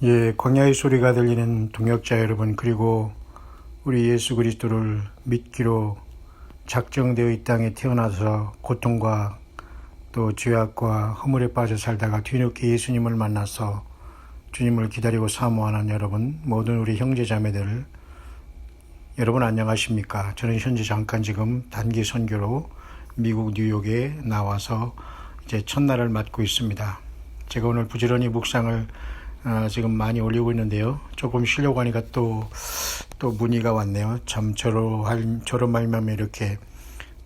예, 광야의 소리가 들리는 동역자 여러분, 그리고 우리 예수 그리스도를 믿기로 작정되어 이 땅에 태어나서 고통과 또 죄악과 허물에 빠져 살다가 뒤늦게 예수님을 만나서 주님을 기다리고 사모하는 여러분, 모든 우리 형제자매들, 여러분 안녕하십니까? 저는 현재 잠깐 지금 단기 선교로 미국 뉴욕에 나와서 이제 첫날을 맞고 있습니다. 제가 오늘 부지런히 묵상을 지금 많이 올리고 있는데요. 조금 쉬려고 하니까 또 문의가 왔네요. 참 저로 말미암아 이렇게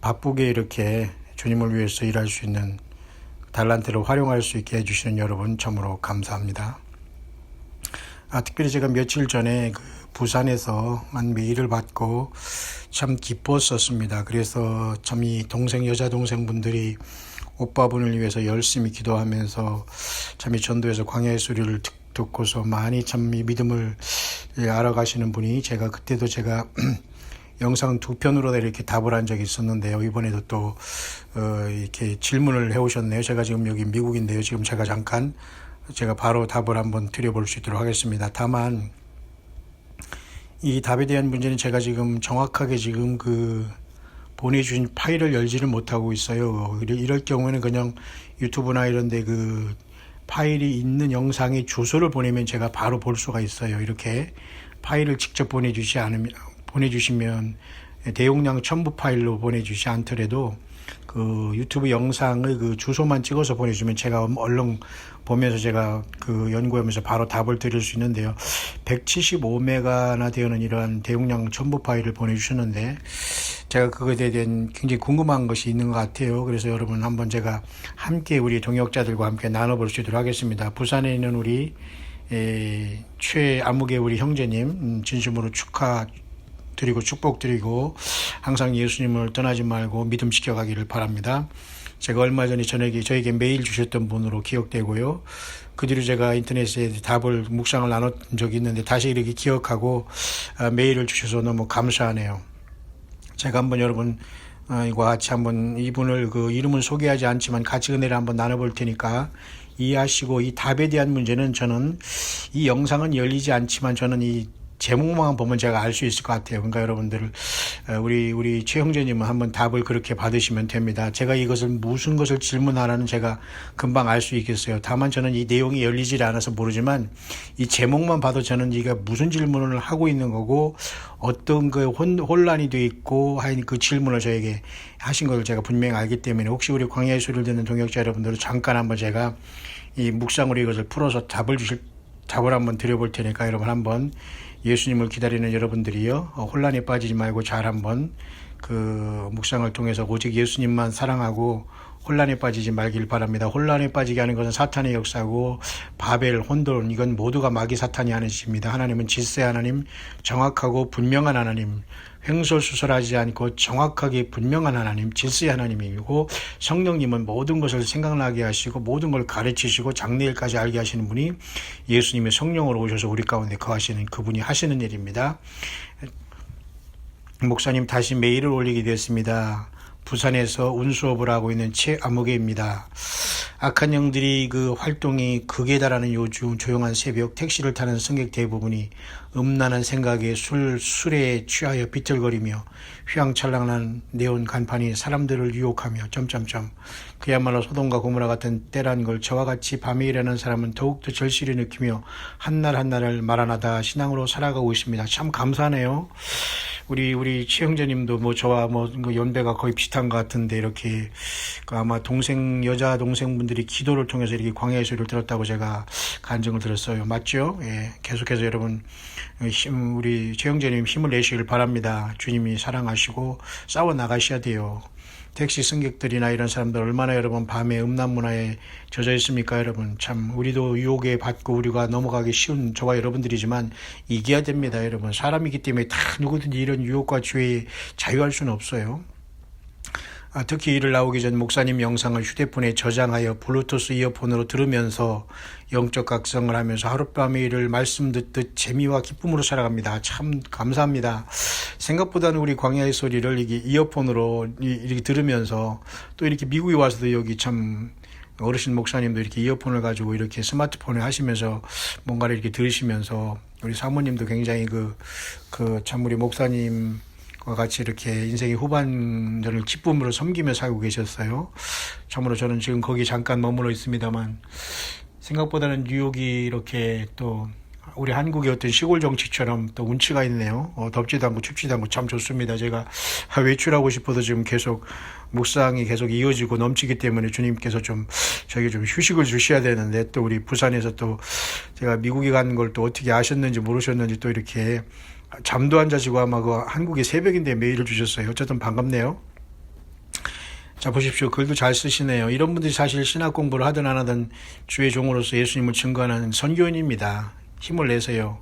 바쁘게 이렇게 주님을 위해서 일할 수 있는 달란트를 활용할 수 있게 해주시는 여러분 참으로 감사합니다. 특별히 제가 며칠 전에 부산에서 한 메일을 받고 참 기뻤었습니다. 그래서 참 이 여자 동생분들이 오빠분을 위해서 열심히 기도하면서 참 이 전도에서 광야의 소리를 듣고서 많이 참 이 믿음을 알아가시는 분이 그때도 제가 영상 2편으로 이렇게 답을 한 적이 있었는데요. 이번에도 또 이렇게 질문을 해오셨네요. 제가 지금 여기 미국인데요. 지금 제가 바로 답을 한번 드려볼 수 있도록 하겠습니다. 다만 이 답에 대한 문제는 제가 지금 정확하게 지금 보내주신 파일을 열지를 못하고 있어요. 이럴 경우에는 그냥 유튜브나 이런데 파일이 있는 영상의 주소를 보내면 제가 바로 볼 수가 있어요. 이렇게 파일을 직접 보내주시면 대용량 첨부 파일로 보내주시 않더라도 유튜브 영상의 주소만 찍어서 보내주면 제가 얼른 보면서 제가 연구하면서 바로 답을 드릴 수 있는데요. 175메가나 되는 이러한 대용량 첨부 파일을 보내주셨는데 제가 그것에 대한 굉장히 궁금한 것이 있는 것 같아요. 그래서 여러분 한번 제가 함께 우리 동역자들과 함께 나눠볼 수 있도록 하겠습니다. 부산에 있는 우리 최아무개 우리 형제님 진심으로 축하드리고 축복드리고 항상 예수님을 떠나지 말고 믿음 지켜가기를 바랍니다. 제가 얼마 전에 저에게 메일 주셨던 분으로 기억되고요. 그 뒤로 제가 인터넷에 묵상을 나눴던 적이 있는데 다시 이렇게 기억하고 메일을 주셔서 너무 감사하네요. 제가 한번 여러분 이와 같이 한번 이분을 이름은 소개하지 않지만 같이 은혜를 한번 나눠볼 테니까 이해하시고, 이 답에 대한 문제는 저는 이 영상은 열리지 않지만 저는 이 제목만 보면 제가 알 수 있을 것 같아요. 그러니까 여러분들 우리 최 형제님은 한번 답을 그렇게 받으시면 됩니다. 제가 무슨 것을 질문하라는 제가 금방 알 수 있겠어요. 다만 저는 이 내용이 열리질 않아서 모르지만 이 제목만 봐도 저는 이가 무슨 질문을 하고 있는 거고 어떤 혼란이 돼 있고 하는 그 질문을 저에게 하신 걸 제가 분명히 알기 때문에 혹시 우리 광야의 소리를 듣는 동역자 여러분들은 잠깐 한번 제가 이 묵상으로 이것을 풀어서 답을 한번 드려볼 테니까 여러분 한번 예수님을 기다리는 여러분들이요, 혼란에 빠지지 말고 잘 한번 묵상을 통해서 오직 예수님만 사랑하고 혼란에 빠지지 말길 바랍니다. 혼란에 빠지게 하는 것은 사탄의 역사고 바벨, 혼돈, 이건 모두가 마귀 사탄이 하는 짓입니다. 하나님은 질서의 하나님, 정확하고 분명한 하나님, 횡설수설하지 않고 정확하게 분명한 하나님, 질서의 하나님이고 성령님은 모든 것을 생각나게 하시고 모든 걸 가르치시고 장래일까지 알게 하시는 분이 예수님의 성령으로 오셔서 우리 가운데 거하시는 그분이 하시는 일입니다. 목사님 다시 메일을 올리게 되었습니다. 부산에서 운수업을 하고 있는 최아무개입니다. 악한 영들이 활동이 극에 달하는 요즘 조용한 새벽, 택시를 타는 승객 대부분이 음란한 생각에 술에 취하여 비틀거리며 휘황찬란한 네온 간판이 사람들을 유혹하며 그야말로 소돔과 고모라 같은 때란 걸 저와 같이 밤에 일하는 사람은 더욱더 절실히 느끼며 한날 한날을 마라나다 신앙으로 살아가고 있습니다. 참 감사하네요. 우리 최 형제님도 저와 연배가 거의 비슷한 것 같은데 이렇게 아마 여자 동생분들이 기도를 통해서 이렇게 광야의 소리를 들었다고 제가 간증을 들었어요. 맞죠? 예. 계속해서 여러분 우리 최 형제님 힘을 내시길 바랍니다. 주님이 사랑하시고 싸워 나가셔야 돼요. 택시 승객들이나 이런 사람들 얼마나 여러분 밤에 음란 문화에 젖어 있습니까? 여러분 참 우리도 유혹에 받고 우리가 넘어가기 쉬운 저와 여러분들이지만 이겨야 됩니다. 여러분 사람이기 때문에 다 누구든지 이런 유혹과 죄에 자유할 수는 없어요. 특히 일을 나오기 전 목사님 영상을 휴대폰에 저장하여 블루투스 이어폰으로 들으면서 영적 각성을 하면서 하룻밤의 일을 말씀 듣듯 재미와 기쁨으로 살아갑니다. 참 감사합니다. 생각보다는 우리 광야의 소리를 이게 이어폰으로 이렇게 들으면서 또 이렇게 미국에 와서도 여기 참 어르신 목사님도 이렇게 이어폰을 가지고 이렇게 스마트폰을 하시면서 뭔가를 이렇게 들으시면서 우리 사모님도 굉장히 참 우리 목사님과 같이 이렇게 인생의 후반전을 기쁨으로 섬기며 살고 계셨어요. 참으로 저는 지금 거기 잠깐 머물러 있습니다만 생각보다는 뉴욕이 이렇게 또 우리 한국의 어떤 시골 정치처럼 또 운치가 있네요. 덥지도 않고 춥지도 않고 참 좋습니다. 제가 외출하고 싶어도 지금 계속 묵상이 계속 이어지고 넘치기 때문에 주님께서 좀 저에게 좀 휴식을 주셔야 되는데, 또 우리 부산에서 또 제가 미국에 간 걸 또 어떻게 아셨는지 모르셨는지 또 이렇게 잠도 안 자시고 아마 한국의 새벽인데 메일을 주셨어요. 어쨌든 반갑네요. 자, 보십시오. 글도 잘 쓰시네요. 이런 분들이 사실 신학 공부를 하든 안 하든 주의 종으로서 예수님을 증거하는 선교인입니다. 힘을 내세요.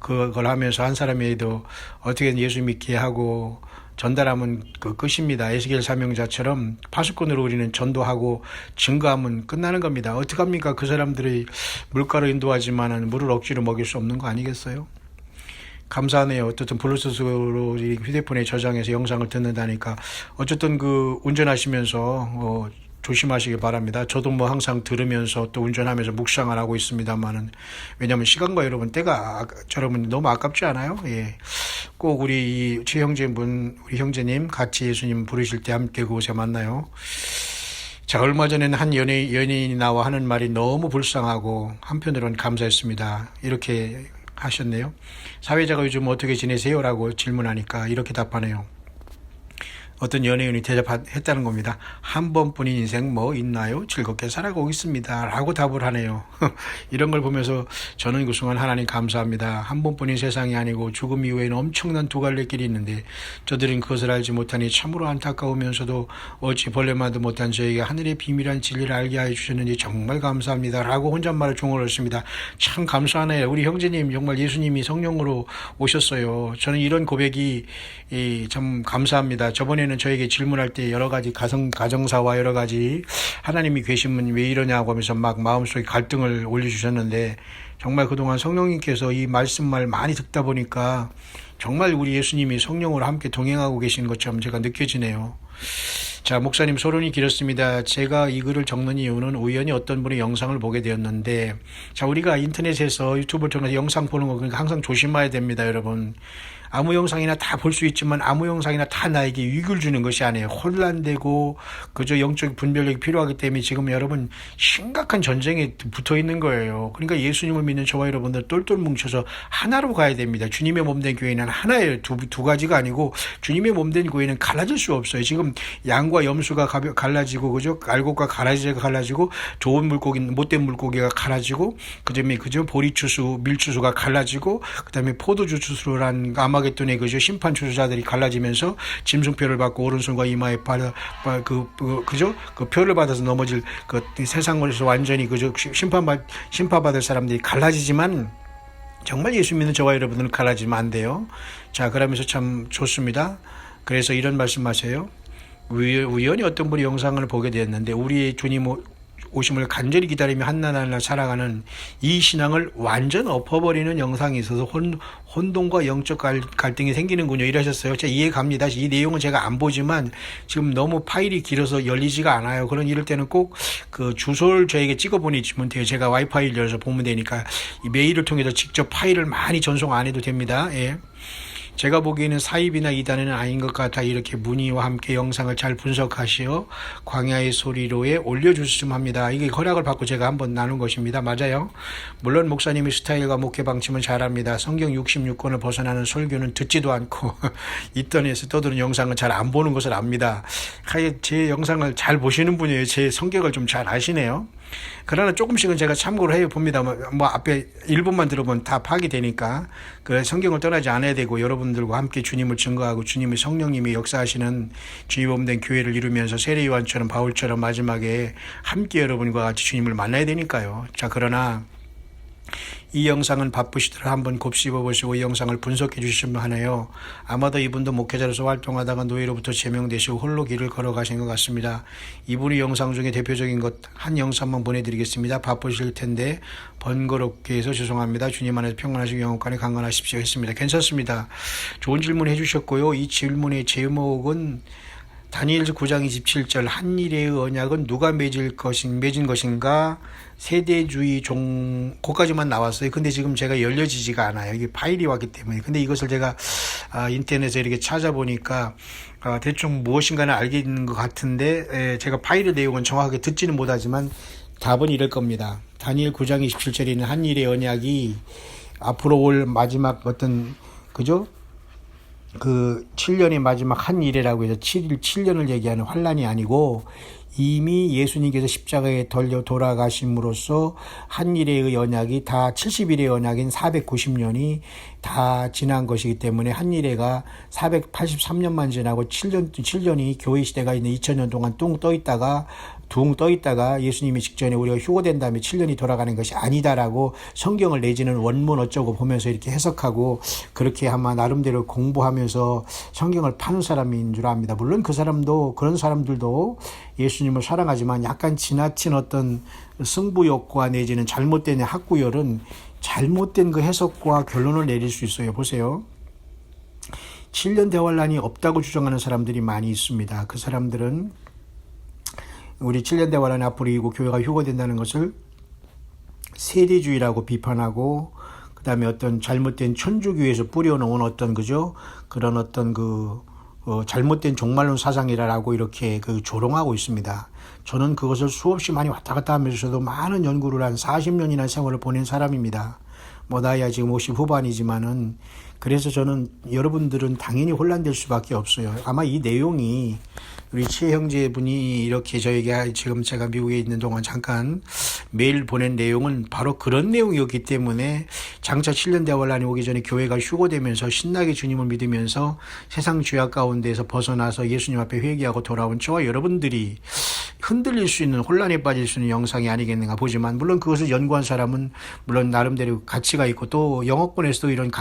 그걸 하면서 한 사람에도 어떻게든 예수 믿게 하고 전달하면 끝입니다. 에스겔 사명자처럼 파수꾼으로 우리는 전도하고 증거하면 끝나는 겁니다. 어떡합니까? 그 사람들이 물가로 인도하지만은 물을 억지로 먹일 수 없는 거 아니겠어요? 감사하네요. 어쨌든 블루투스로 휴대폰에 저장해서 영상을 듣는다니까. 어쨌든 운전하시면서 조심하시기 바랍니다. 저도 항상 들으면서 또 운전하면서 묵상을 하고 있습니다만은, 왜냐하면 시간과 여러분 때가 여러분 너무 아깝지 않아요? 예. 꼭 우리 제 형제분, 우리 형제님 같이 예수님 부르실 때 함께 그곳에 만나요. 자, 얼마 전에는 한 연예인이 나와 하는 말이 너무 불쌍하고 한편으로는 감사했습니다. 이렇게 하셨네요. 사회자가 요즘 어떻게 지내세요? 라고 질문하니까 이렇게 답하네요. 어떤 연예인이 대답했다는 겁니다. 한 번뿐인 인생 뭐 있나요? 즐겁게 살아가고 있습니다. 라고 답을 하네요. 이런 걸 보면서 저는 그 순간 하나님 감사합니다. 한 번뿐인 세상이 아니고 죽음 이후에는 엄청난 두 갈래 길이 있는데 저들은 그것을 알지 못하니 참으로 안타까우면서도 어찌 벌레만도 못한 저에게 하늘의 비밀한 진리를 알게 하여 주셨는지 정말 감사합니다. 라고 혼잣말을 종언했습니다. 참 감사하네요. 우리 형제님 정말 예수님이 성령으로 오셨어요. 저는 이런 고백이 참 감사합니다. 저번에는 저에게 질문할 때 여러 가지 가정사와 여러 가지 하나님이 계시면 왜 이러냐고 하면서 막 마음속에 갈등을 올려주셨는데, 정말 그동안 성령님께서 이 말씀을 많이 듣다 보니까 정말 우리 예수님이 성령으로 함께 동행하고 계신 것처럼 제가 느껴지네요. 자, 목사님 소론이 길었습니다. 제가 이 글을 적는 이유는 우연히 어떤 분의 영상을 보게 되었는데, 자, 우리가 인터넷에서 유튜브를 통해서 영상 보는 거 그러니까 항상 조심해야 됩니다, 여러분. 아무 영상이나 다 볼 수 있지만 아무 영상이나 다 나에게 유익을 주는 것이 아니에요. 혼란되고 그저 영적 분별력이 필요하기 때문에 지금 여러분 심각한 전쟁에 붙어 있는 거예요. 그러니까 예수님을 믿는 저와 여러분들 똘똘 뭉쳐서 하나로 가야 됩니다. 주님의 몸된 교회는 하나예요. 두 가지가 아니고 주님의 몸된 교회는 갈라질 수 없어요. 지금 양과 염소가 갈라지고 그죠? 알곡과 가라지가 갈라지고 좋은 물고기, 못된 물고기가 갈라지고 그다음에 보리추수, 밀추수가 갈라지고 그다음에 포도주추수란 아마겟돈의 그죠? 심판 추수자들이 갈라지면서 짐승표를 받고 오른손과 이마에 그죠? 그 표를 받아서 넘어질 그 세상에서 완전히 그죠? 심판받을 사람들이 갈라지지만 정말 예수 믿는 저와 여러분들은 갈라지면 안 돼요. 자, 그러면서 참 좋습니다. 그래서 이런 말씀하세요. 우연히 어떤 분이 영상을 보게 되었는데 우리의 주님 오심을 간절히 기다리며 한나날나 살아가는 이 신앙을 완전 엎어버리는 영상이 있어서 혼동과 영적 갈등이 생기는군요. 이러셨어요. 제가 이해 갑니다. 이 내용은 제가 안 보지만 지금 너무 파일이 길어서 열리지가 않아요. 이럴 때는 꼭 그 주소를 저에게 찍어 보내주면 돼요. 제가 와이파이를 열어서 보면 되니까 이 메일을 통해서 직접 파일을 많이 전송 안 해도 됩니다. 예. 제가 보기에는 사입이나 이단은 아닌 것 같아 이렇게 문의와 함께 영상을 잘 분석하시어 광야의 소리로에 올려주셨으면 합니다. 이게 허락을 받고 제가 한번 나눈 것입니다. 맞아요. 물론 목사님의 스타일과 목회 방침은 잘합니다. 성경 66권을 벗어나는 설교는 듣지도 않고 인터넷에 떠드는 영상은 잘 안 보는 것을 압니다. 제 영상을 잘 보시는 분이에요. 제 성격을 좀 잘 아시네요. 그러나 조금씩은 제가 참고를 해봅니다. 앞에 1분만 들어보면 다 파악이 되니까. 그래 성경을 떠나지 않아야 되고 여러분들과 함께 주님을 증거하고 주님의 성령님이 역사하시는 주님 몸된 교회를 이루면서 세례요한처럼 바울처럼 마지막에 함께 여러분과 같이 주님을 만나야 되니까요. 자, 그러나 이 영상은 바쁘시더라 한번 곱씹어보시고 이 영상을 분석해 주시면 하네요. 아마도 이분도 목회자로서 활동하다가 노예로부터 제명되시고 홀로 길을 걸어가신 것 같습니다. 이분의 영상 중에 대표적인 것 한 영상만 보내드리겠습니다. 바쁘실 텐데 번거롭게 해서 죄송합니다. 주님 안에서 평안하시고 영원까지 강건하십시오 했습니다. 괜찮습니다. 좋은 질문 해주셨고요. 이 질문의 제목은 다니엘서 9장 27절 한일의 언약은 누가 맺은 것인가 세대주의 거기까지만 나왔어요. 근데 지금 제가 열려지지가 않아요. 이게 파일이 왔기 때문에. 근데 이것을 제가 인터넷에 이렇게 찾아보니까 대충 무엇인가는 알겠는 것 같은데 제가 파일의 내용은 정확하게 듣지는 못하지만 답은 이럴 겁니다. 다니엘 9장 27절에 있는 한일의 언약이 앞으로 올 마지막 그죠? 그 7년의 마지막 한일이라고 해서 7년을 얘기하는 환란이 아니고 이미 예수님께서 십자가에 덜려 돌아가심으로써 한일의 언약이 다 70일의 언약인 490년이 다 지난 것이기 때문에 한일회가 483년만 지나고 7년이 교회 시대가 있는 2000년 동안 둥 떠 있다가 예수님이 직전에 우리가 휴거된 다음에 7년이 돌아가는 것이 아니다라고 성경을 내지는 원문 어쩌고 보면서 이렇게 해석하고 그렇게 아마 나름대로 공부하면서 성경을 파는 사람인 줄 압니다. 물론 그런 사람들도 예수님을 사랑하지만 약간 지나친 어떤 승부욕과 내지는 잘못된 학구열은 잘못된 그 해석과 결론을 내릴 수 있어요. 보세요. 7년 대환란이 없다고 주장하는 사람들이 많이 있습니다. 그 사람들은 우리 7년 대환란이 앞으로 이고 교회가 휴거된다는 것을 세대주의라고 비판하고 그 다음에 어떤 잘못된 천주교에서 뿌려놓은 그런 잘못된 종말론 사상이라고 이렇게 조롱하고 있습니다. 저는 그것을 수없이 많이 왔다 갔다 하면서도 많은 연구를 한 40년이나 세월을 보낸 사람입니다. 나야 지금 50 후반이지만은 그래서 저는 여러분들은 당연히 혼란될 수밖에 없어요. 아마 이 내용이 우리 최 형제분이 이렇게 저에게 지금 제가 미국에 있는 동안 잠깐 메일 보낸 내용은 바로 그런 내용이었기 때문에 장차 7년 대환란이 오기 전에 교회가 휴거되면서 신나게 주님을 믿으면서 세상 죄악 가운데에서 벗어나서 예수님 앞에 회개하고 돌아온 저와 여러분들이 흔들릴 수 있는 혼란에 빠질 수 있는 영상이 아니겠는가 보지만 물론 그것을 연구한 사람은 물론 나름대로 가치가 있고 또 영어권에서도 이런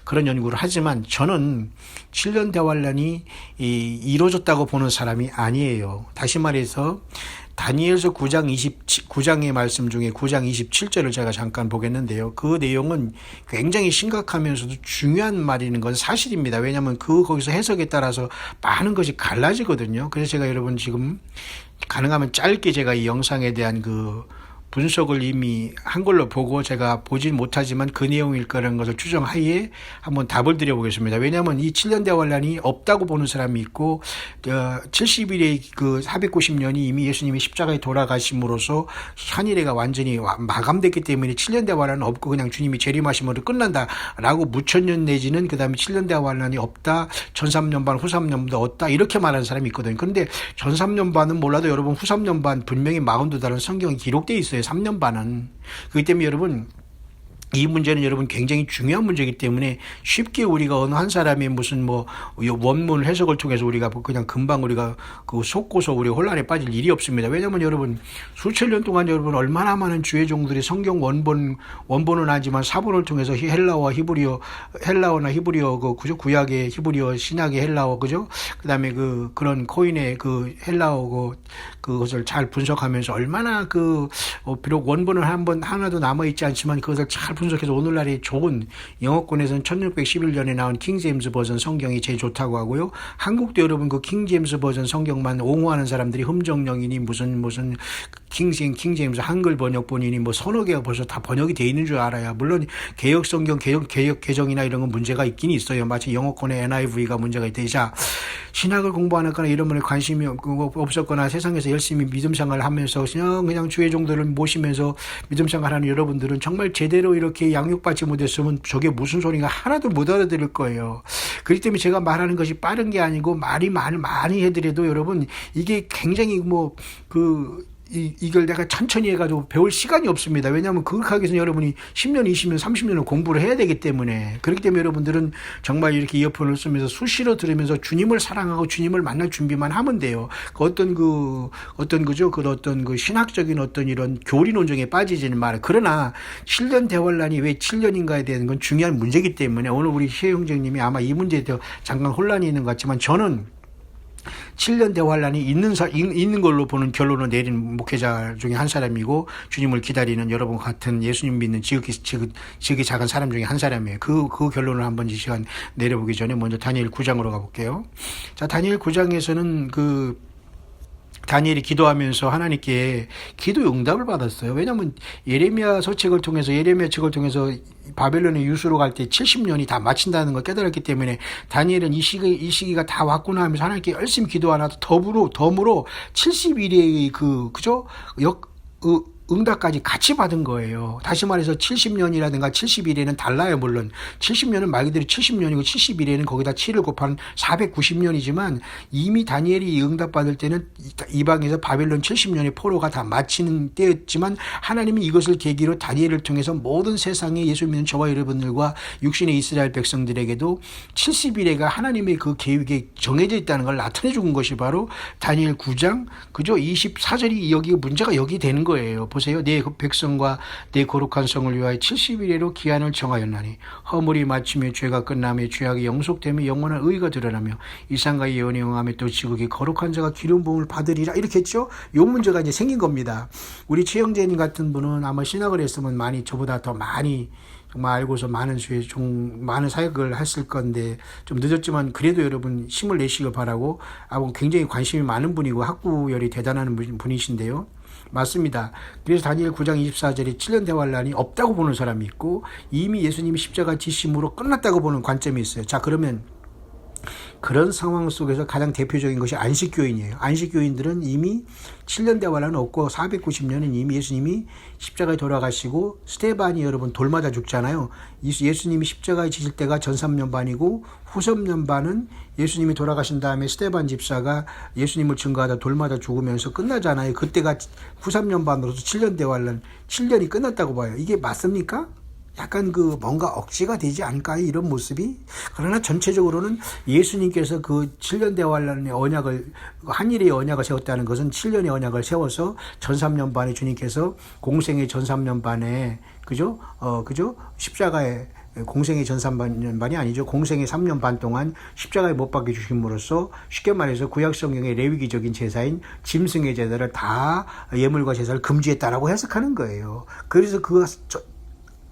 그런 연구를 하지만 저는 7년 대환란이 이루어졌다고 보는 사람이 아니에요. 다시 말해서 다니엘서 9장의 말씀 중에 9장 27절을 제가 잠깐 보겠는데요. 그 내용은 굉장히 심각하면서도 중요한 말이는 건 사실입니다. 왜냐하면 거기서 해석에 따라서 많은 것이 갈라지거든요. 그래서 제가 여러분 지금 가능하면 짧게 제가 이 영상에 대한 분석을 이미 한 걸로 보고 제가 보진 못하지만 그 내용일 거라는 것을 추정하에 한번 답을 드려보겠습니다. 왜냐하면 이 7년 대환란이 없다고 보는 사람이 있고 70일의 490년이 이미 예수님이 십자가에 돌아가심으로써 한일회가 완전히 마감됐기 때문에 7년 대환란은 없고 그냥 주님이 재림하심으로 끝난다라고 무천년 내지는 그 다음에 7년 대환란이 없다, 전 3년 반, 후 3년 반 없다 이렇게 말하는 사람이 있거든요. 그런데 전 3년 반은 몰라도 여러분 후 3년 반 분명히 42달은 성경에 기록되어 있어요. 3년 반은. 그렇기 때문에 여러분 이 문제는 여러분 굉장히 중요한 문제이기 때문에 쉽게 우리가 어느 한 사람의 무슨 원문 해석을 통해서 우리가 그냥 금방 우리가 속고서 우리 혼란에 빠질 일이 없습니다. 왜냐하면 여러분 수천 년 동안 여러분 얼마나 많은 주의 종들이 성경 원본은 아니지만 사본을 통해서 헬라어나 히브리어 그죠? 구약의 히브리어, 신약의 헬라어 그죠? 그다음에 그런 코인의 헬라어 그것을 잘 분석하면서 얼마나 비록 원본은 하나도 남아 있지 않지만 그것을 잘 분석해서 오늘날의 좋은 영어권에서는 1611년에 나온 킹제임스 버전 성경이 제일 좋다고 하고요. 한국도 여러분 킹제임스 버전 성경만 옹호하는 사람들이 흠정령이니 무슨 킹제임스 한글 번역본이니 서너 개가 벌써 다 번역이 돼 있는 줄 알아야. 물론 개혁 성경 개혁 개정이나 이런 건 문제가 있긴 있어요. 마치 영어권의 NIV가 문제가 있듯이. 자, 신학을 공부하거나 이런 분에 관심이 없었거나 세상에서 열심히 믿음 생활을 하면서 그냥 주의 종들을 모시면서 믿음 생활하는 여러분들은 정말 제대로 이렇게 양육받지 못했으면 저게 무슨 소리인가 하나도 못 알아들을 거예요. 그렇기 때문에 제가 말하는 것이 빠른 게 아니고 말이 많이 해드려도 여러분 이게 굉장히 이걸 내가 천천히 해가지고 배울 시간이 없습니다. 왜냐하면 그렇게 하기 위해서 여러분이 10년, 20년, 30년을 공부를 해야 되기 때문에. 그렇기 때문에 여러분들은 정말 이렇게 이어폰을 쓰면서 수시로 들으면서 주님을 사랑하고 주님을 만날 준비만 하면 돼요. 어떤 신학적인 이런 교리 논쟁에 빠지지는 말아요. 그러나 7년 대환란이 왜 7년인가에 대한 건 중요한 문제이기 때문에 오늘 우리 최 형제님이 아마 이 문제에 대해 잠깐 혼란이 있는 것 같지만 저는 7년 대환란이 있는 걸로 보는 결론을 내린 목회자 중에 한 사람이고 주님을 기다리는 여러분 같은 예수님 믿는 지극히 작은 사람 중에 한 사람이에요. 그 결론을 한번 이 시간 내려보기 전에 먼저 다니엘 9장으로 가볼게요. 자, 다니엘 9장에서는 다니엘이 기도하면서 하나님께 기도 응답을 받았어요. 왜냐하면 예레미야 책을 통해서 바벨론의 유수로 갈 때 70년이 다 마친다는 걸 깨달았기 때문에 다니엘은 이 시기가 다 왔구나 하면서 하나님께 열심히 기도하나 덤으로 70일의 응답까지 같이 받은 거예요. 다시 말해서 70년이라든가 70일에는 달라요. 물론 70년은 말 그대로 70년이고 70일에는 거기다 7을 곱한 490년이지만 이미 다니엘이 응답받을 때는 이방에서 바벨론 70년의 포로가 다 마치는 때였지만 하나님이 이것을 계기로 다니엘을 통해서 모든 세상에 예수 믿는 저와 여러분들과 육신의 이스라엘 백성들에게도 70일에가 하나님의 그 계획에 정해져 있다는 걸 나타내 준 것이 바로 다니엘 9장 24절이 여기 문제가 여기 되는 거예요. 보세요. 내 백성과 내 거룩한 성을 위하여 70일에로 기한을 정하였나니 허물이 마치며 죄가 끝나며 죄악이 영속되며 영원한 의가 드러나며 이상과 예언이 응하며 또 지극히 거룩한 자가 기름 부음을 받으리라 이렇게 했죠. 이 문제가 이제 생긴 겁니다. 우리 최영재님 같은 분은 아마 신학을 했으면 많이 저보다 더 많이 정말 알고서 많은 사역을 했을 건데 좀 늦었지만 그래도 여러분 힘을 내시길 바라고 굉장히 관심이 많은 분이고 학구열이 대단한 분이신데요. 맞습니다. 그래서 다니엘 9장 24절에 7년 대환란이 없다고 보는 사람이 있고 이미 예수님이 십자가 지심으로 끝났다고 보는 관점이 있어요. 자, 그러면 그런 상황 속에서 가장 대표적인 것이 안식교인이에요. 안식교인들은 이미 7년 대환란은 없고 490년은 이미 예수님이 십자가에 돌아가시고 스데반이 여러분 돌맞아 죽잖아요. 예수님이 십자가에 지실 때가 전 3년 반이고 후 3년 반은 예수님이 돌아가신 다음에 스데반 집사가 예수님을 증거하다 돌맞아 죽으면서 끝나잖아요. 그때가 후 3년 반으로서 7년 대환란 7년이 끝났다고 봐요. 이게 맞습니까? 약간 뭔가 억지가 되지 않을까요? 이런 모습이. 그러나 전체적으로는 예수님께서 그 7년 대환란의 언약을, 한일의 언약을 세웠다는 것은 7년의 언약을 세워서 전 3년 반에 주님께서 공생의 전 3년 반에, 십자가에, 공생의 전 3년 반이 아니죠. 공생의 3년 반 동안 십자가에 못 박혀 주심으로써 쉽게 말해서 구약성경의 레위기적인 제사인 짐승의 제사를 다 예물과 제사를 금지했다라고 해석하는 거예요. 그래서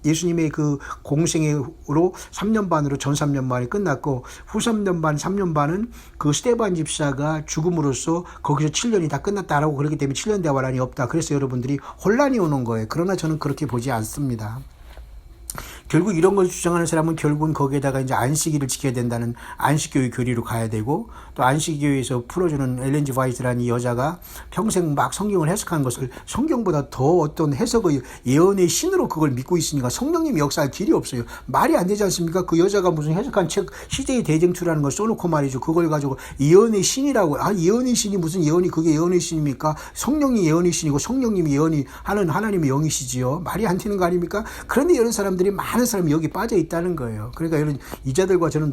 예수님의 그 공생애로 3년 반으로 전 3년 반이 끝났고 후 3년 반, 3년 반은 그 스데반 집사가 죽음으로써 거기서 7년이 다 끝났다라고 그렇기 때문에 7년 대환란이 없다. 그래서 여러분들이 혼란이 오는 거예요. 그러나 저는 그렇게 보지 않습니다. 결국 이런 걸 주장하는 사람은 결국은 거기에다가 이제 안식일을 지켜야 된다는 안식교의 교리로 가야 되고 또 안식교에서 풀어주는 엘렌 G. 화이트라는 이 여자가 평생 막 성경을 해석한 것을 성경보다 더 어떤 해석의 예언의 신으로 그걸 믿고 있으니까 성령님이 역사할 길이 없어요. 말이 안 되지 않습니까? 그 여자가 무슨 해석한 책 시대의 대쟁투라는 걸 써놓고 말이죠. 그걸 가지고 예언의 신이라고 예언의 신이 무슨 예언이 그게 예언의 신입니까? 성령이 예언의 신이고 성령님이 예언이 하는 하나님의 영이시지요. 말이 안 되는 거 아닙니까? 그런데 이런 사람들이 많은 사람이 여기 빠져 있다는 거예요. 그러니까 이런 이자들과 저는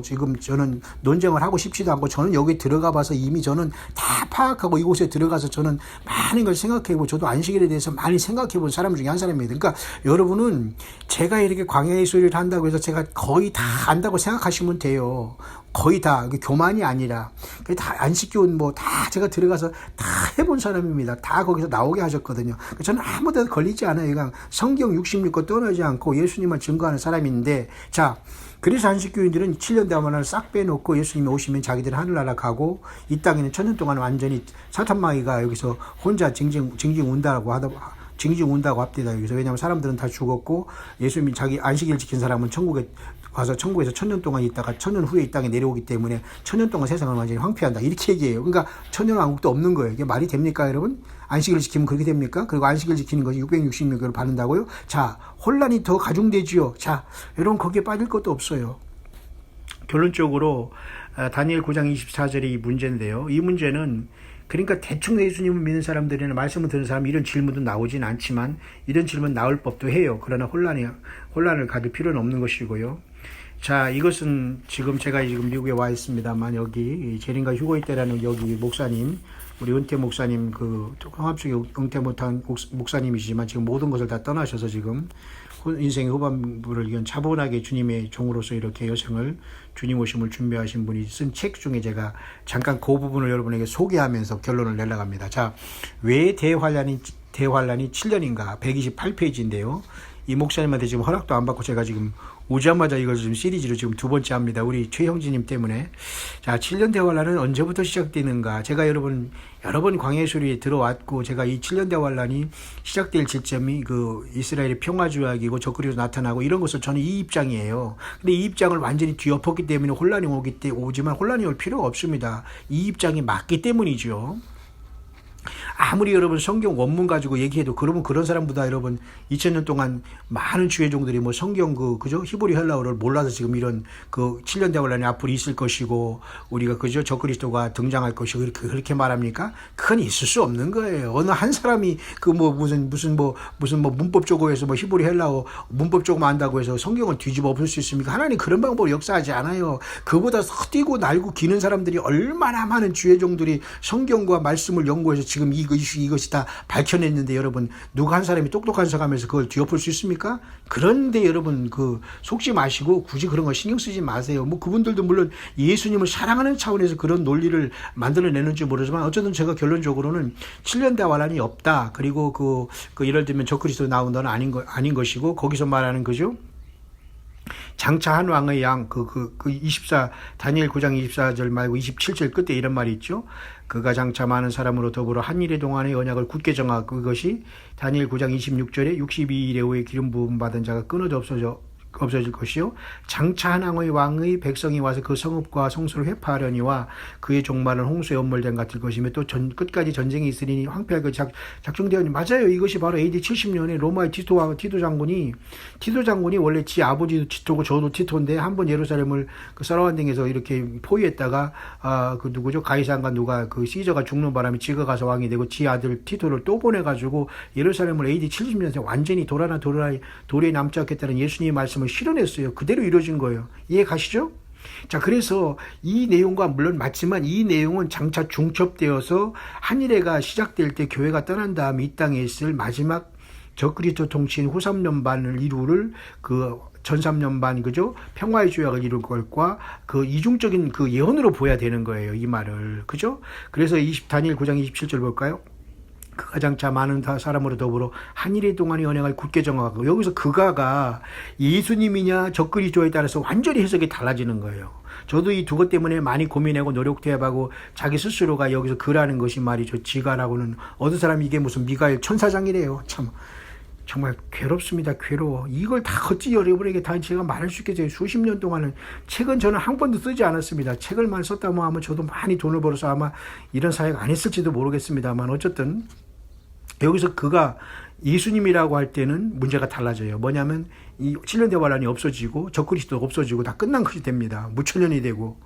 지금 저는 논쟁을 하고 싶지도 않고 저는 여기 들어가 봐서 이미 저는 다 파악하고 이곳에 들어가서 저는 많은 걸 생각해보고 저도 안식일에 대해서 많이 생각해본 사람 중에 한 사람입니다. 그러니까 여러분은 제가 이렇게 광야의 소리를 한다고 해서 제가 거의 다 안다고 생각하시면 돼요. 거의 다 교만이 아니라 다 안식교는 다 제가 들어가서 다 해본 사람입니다. 다 거기서 나오게 하셨거든요. 저는 아무 데도 걸리지 않아요. 그냥 성경 66권 떠나지 않고 예수님을 증거하는 사람인데 자 그래서 안식교인들은 7년 대환란을 싹 빼놓고 예수님이 오시면 자기들은 하늘나라 가고 이 땅에는 천년 동안 완전히 사탄마귀가 여기서 혼자 징징 운다고 합니다. 여기서 왜냐하면 사람들은 다 죽었고 예수님이 자기 안식일 지킨 사람은 천국에 가서 천국에서 천년 동안 있다가 천년 후에 이 땅에 내려오기 때문에 천년 동안 세상을 완전히 황폐한다 이렇게 얘기해요. 그러니까 천년 왕국도 없는 거예요. 이게 말이 됩니까 여러분? 안식일 지키면 그렇게 됩니까? 그리고 안식일 지키는 것이 666개를 받는다고요? 자 혼란이 더 가중되지요. 자 여러분 거기에 빠질 것도 없어요. 결론적으로 다니엘 9장 24절이 이 문제인데요. 이 문제는 그러니까 대충 예수님을 믿는 사람들이나 말씀을 듣는 사람 이런 질문도 나오진 않지만 이런 질문 나올 법도 해요. 그러나 혼란을 가질 필요는 없는 것이고요. 자, 이것은 제가 지금 미국에 와 있습니다만 여기 제린가 휴거이때라는 여기 목사님 우리 은퇴 목사님, 그 통합주의 은퇴 못한 목사님이시지만 지금 모든 것을 다 떠나셔서 지금 인생의 후반부를 이건 차분하게 주님의 종으로서 이렇게 여생을 주님 오심을 준비하신 분이 쓴 책 중에 제가 잠깐 그 부분을 여러분에게 소개하면서 결론을 내려고 합니다. 자, 왜 대환란이 7년인가 128페이지인데요. 이 목사님한테 지금 허락도 안 받고 제가 지금 오자마자 이걸 지금 시리즈로 지금 2번째 합니다. 우리 최형진님 때문에. 자, 7년 대환란은 언제부터 시작되는가? 제가 여러 번 광야의 소리에 들어왔고, 제가 이 7년 대환란이 시작될 지점이 그 이스라엘의 평화조약이고 적그리로 나타나고 이런 것을 저는 이 입장이에요. 근데 이 입장을 완전히 뒤엎었기 때문에 혼란이 오지만 혼란이 올 필요가 없습니다. 이 입장이 맞기 때문이죠. 아무리 여러분 성경 원문 가지고 얘기해도 그러면 그런 사람보다 여러분 2000년 동안 많은 주의종들이 뭐 성경 그죠? 히브리 헬라어를 몰라서 지금 이런 그 7년 대환란이 앞으로 있을 것이고 우리가 그죠? 적그리스도가 등장할 것이고 그렇게 말합니까? 그건 있을 수 없는 거예요. 어느 한 사람이 그 뭐 무슨 문법적으로 해서 뭐 히브리 헬라어 문법 조금 안다고 해서 성경을 뒤집어 엎을 수 있습니까? 하나님 그런 방법으로 역사하지 않아요. 그보다 뛰고 날고 기는 사람들이 얼마나 많은 주의종들이 성경과 말씀을 연구해서 지금 이것이 다 밝혀냈는데 여러분 누가 한 사람이 똑똑한 척하면서 그걸 뒤엎을 수 있습니까? 그런데 여러분 그 속지 마시고 굳이 그런 거 신경 쓰지 마세요. 뭐 그분들도 물론 예수님을 사랑하는 차원에서 그런 논리를 만들어내는지 모르지만 어쨌든 제가 결론적으로는 7년 대환란이 없다. 그리고 그 예를 들면 적그리스도 나온다는 아닌 것이고 거기서 말하는 거죠. 장차 한 왕의 양, 다니엘 9장 24절 말고 27절 끝에 이런 말이 있죠. 그가 장차 많은 사람으로 더불어 한 일의 동안의 언약을 굳게 정하고 그것이 다니엘 9장 26절에 62일에 후에 기름 부음 받은 자가 끊어져 없어질 것이요. 장차 한 왕의 백성이 와서 그 성읍과 성소를 회파하려니와 그의 종말은 홍수에 엄몰된 같을 것이며 또 끝까지 전쟁이 있으리니 황폐할 것 작정되었니. 맞아요. 이것이 바로 AD 70년에 로마의 티토 장군이 원래 지 아버지도 티토고 저도 티토인데 한번 예루살렘을 그 서라운딩에서 이렇게 포위했다가 그 누구죠? 가이사인가 누가 그 시저가 죽는 바람에 지가 가서 왕이 되고 지 아들 티토를 또 보내가지고 예루살렘을 AD 70년에 완전히 돌에 남지 않겠다는 예수님의 말씀을 실현했어요. 그대로 이루어진 거예요. 이해 가시죠? 자, 그래서 이 내용과 물론 맞지만 이 내용은 장차 중첩되어서 한일회가 시작될 때 교회가 떠난 다음 이 땅에 있을 마지막 적그리스도 통치인 후 3년반을 이룰 그 전 3년반 그죠? 평화의 조약을 이룰 것과 그 이중적인 그 예언으로 보여야 되는 거예요. 이 말을. 그죠? 그래서 다니엘 9장 27절 볼까요? 그가 장차 많은 사람으로 더불어 한일의 동안의 언약을 굳게 정하고 여기서 그가가 예수님이냐 적그리스도에 따라서 완전히 해석이 달라지는 거예요. 저도 이 두 것 때문에 많이 고민하고 노력도 해보고 자기 스스로가 여기서 그라는 것이 말이죠. 지가라고는 어떤 사람이 이게 무슨 미가엘 천사장이래요. 참 정말 괴롭습니다. 괴로워. 이걸 다 어찌 여러분에게 다 제가 말할 수 있겠어요. 수십 년 동안은 책은 저는 한 번도 쓰지 않았습니다. 책을 많이 썼다면 아마 저도 많이 돈을 벌어서 아마 이런 사역 안 했을지도 모르겠습니다만 어쨌든 여기서 그가 예수님이라고 할 때는 문제가 달라져요. 뭐냐면 이 7년 대환란이 없어지고 적그리스도가 없어지고 다 끝난 것이 됩니다. 무천년이 되고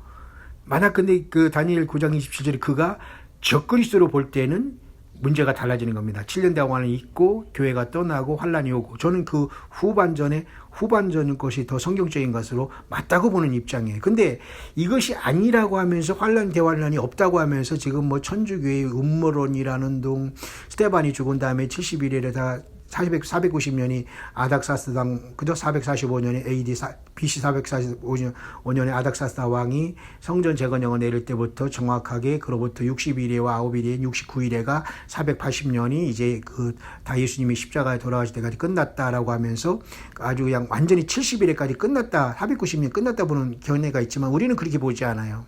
만약 근데 그 다니엘 9장 27절에 그가 적그리스도로 볼 때는 문제가 달라지는 겁니다. 7년 대환란이 있고 교회가 떠나고 환란이 오고 저는 그 후반전 것이 더 성경적인 것으로 맞다고 보는 입장이에요. 근데 이것이 아니라고 하면서 환란 대환란이 없다고 하면서 지금 뭐 천주교의 음모론이라는 동 스테반이 죽은 다음에 71일에 다 490년이 아닥사스당 그죠? 445년에 AD BC 445년에 아닥사스 왕이 성전 재건영을 내릴 때부터 정확하게 그로부터 61일에와 9일에 69일에가 480년이 이제 그 다 예수님이 십자가에 돌아가실 때까지 끝났다라고 하면서 아주 그냥 완전히 70일에까지 끝났다 490년 끝났다 보는 견해가 있지만 우리는 그렇게 보지 않아요.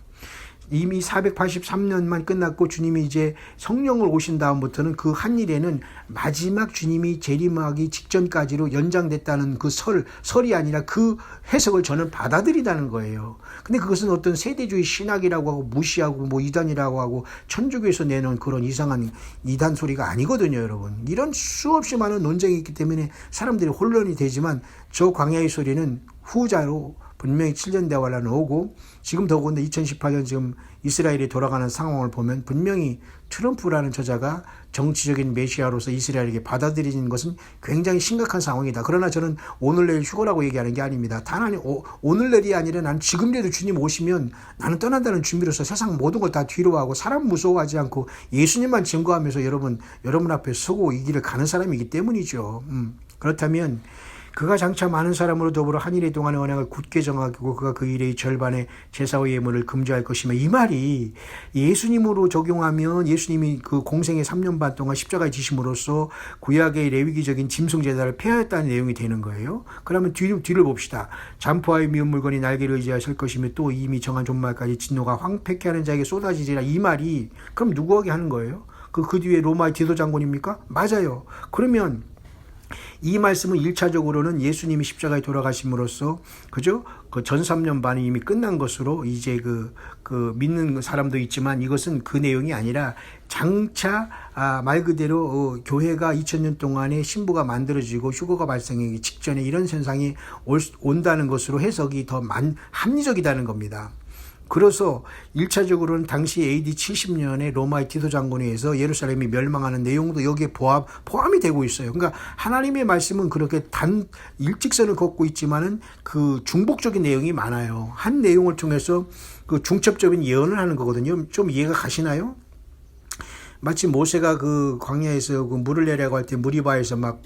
이미 483년만 끝났고 주님이 이제 성령을 오신 다음부터는 그 한일에는 마지막 주님이 재림하기 직전까지로 연장됐다는 그 설이 아니라 그 해석을 저는 받아들이다는 거예요. 근데 그것은 어떤 세대주의 신학이라고 하고 무시하고 뭐 이단이라고 하고 천주교에서 내놓은 그런 이상한 이단 소리가 아니거든요, 여러분. 이런 수없이 많은 논쟁이 있기 때문에 사람들이 혼란이 되지만 저 광야의 소리는 후자로 분명히 7년 대환란은 오고, 지금 더군다나 2018년 지금 이스라엘이 돌아가는 상황을 보면 분명히 트럼프라는 저자가 정치적인 메시아로서 이스라엘에게 받아들이는 것은 굉장히 심각한 상황이다. 그러나 저는 오늘 내일 휴거라고 얘기하는 게 아닙니다. 단 오늘 내일이 아니라 나는 지금이라도 주님 오시면 나는 떠난다는 준비로서 세상 모든 걸 다 뒤로 하고 사람 무서워하지 않고 예수님만 증거하면서 여러분 앞에 서고 이 길을 가는 사람이기 때문이죠. 그렇다면 그가 장차 많은 사람으로 더불어 한일의 동안의 언약을 굳게 정하고 그가 그 일의 절반의 제사와 예물을 금지할 것이며, 이 말이 예수님으로 적용하면 예수님이 그 공생의 3년 반 동안 십자가에 지심으로써 구약의 레위기적인 짐승 제사를 폐하였다는 내용이 되는 거예요. 그러면 뒤를 봅시다. 잠포하여 미운 물건이 날개를 의지하여 설 것이며 또 이미 정한 종말까지 진노가 황폐케 하는 자에게 쏟아지리라. 이 말이 그럼 누구에게 하는 거예요? 그 뒤에 로마의 디도 장군입니까? 맞아요. 그러면 이 말씀은 1차적으로는 예수님이 십자가에 돌아가심으로써, 그죠? 그 전 3년 반이 이미 끝난 것으로 이제 그 믿는 사람도 있지만 이것은 그 내용이 아니라 장차 말 그대로 교회가 2000년 동안에 신부가 만들어지고 휴거가 발생하기 직전에 이런 현상이 온다는 것으로 해석이 더 합리적이다는 겁니다. 그래서 1차적으로는 당시 AD 70년에 로마의 디도 장군에 의해서 예루살렘이 멸망하는 내용도 여기에 포함이 되고 있어요. 그러니까 하나님의 말씀은 그렇게 일직선을 걷고 있지만은 그 중복적인 내용이 많아요. 한 내용을 통해서 그 중첩적인 예언을 하는 거거든요. 좀 이해가 가시나요? 마치 모세가 그 광야에서 그 물을 내려고 할 때 무리바에서 막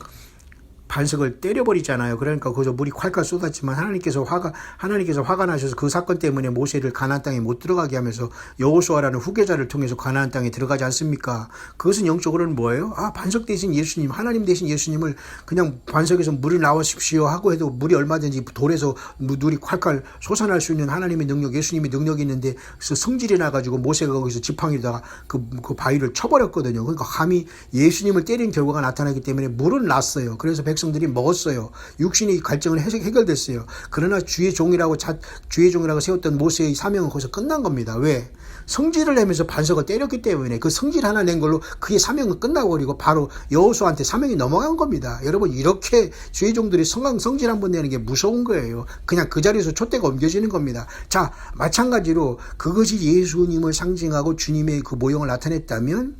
반석을 때려버리잖아요. 그러니까 거기서 물이 콸콸 쏟았지만 하나님께서 화가 나셔서 그 사건 때문에 모세를 가나안 땅에 못 들어가게 하면서 여호수아라는 후계자를 통해서 가나안 땅에 들어가지 않습니까? 그것은 영적으로는 뭐예요? 반석 대신 예수님, 하나님 대신 예수님을 그냥 반석에서 물이 나오십시오 하고 해도 물이 얼마든지 돌에서 물이 콸콸 솟아날 수 있는 하나님의 능력, 예수님의 능력이 있는데, 그래서 성질이 나가지고 모세가 거기서 지팡이로다가 그 바위를 쳐버렸거든요. 그러니까 감히 예수님을 때린 결과가 나타나기 때문에 물은 났어요. 그래서 백성들이 먹었어요. 육신의 갈증은 해결됐어요. 그러나 주의 종이라고 세웠던 모세의 사명은 거기서 끝난 겁니다. 왜? 성질을 내면서 반석을 때렸기 때문에 그 성질 하나 낸 걸로 그의 사명은 끝나버리고 바로 여호수아한테 사명이 넘어간 겁니다. 여러분, 이렇게 주의 종들이 성질 한번 내는 게 무서운 거예요. 그냥 그 자리에서 촛대가 옮겨지는 겁니다. 자, 마찬가지로 그것이 예수님을 상징하고 주님의 그 모형을 나타냈다면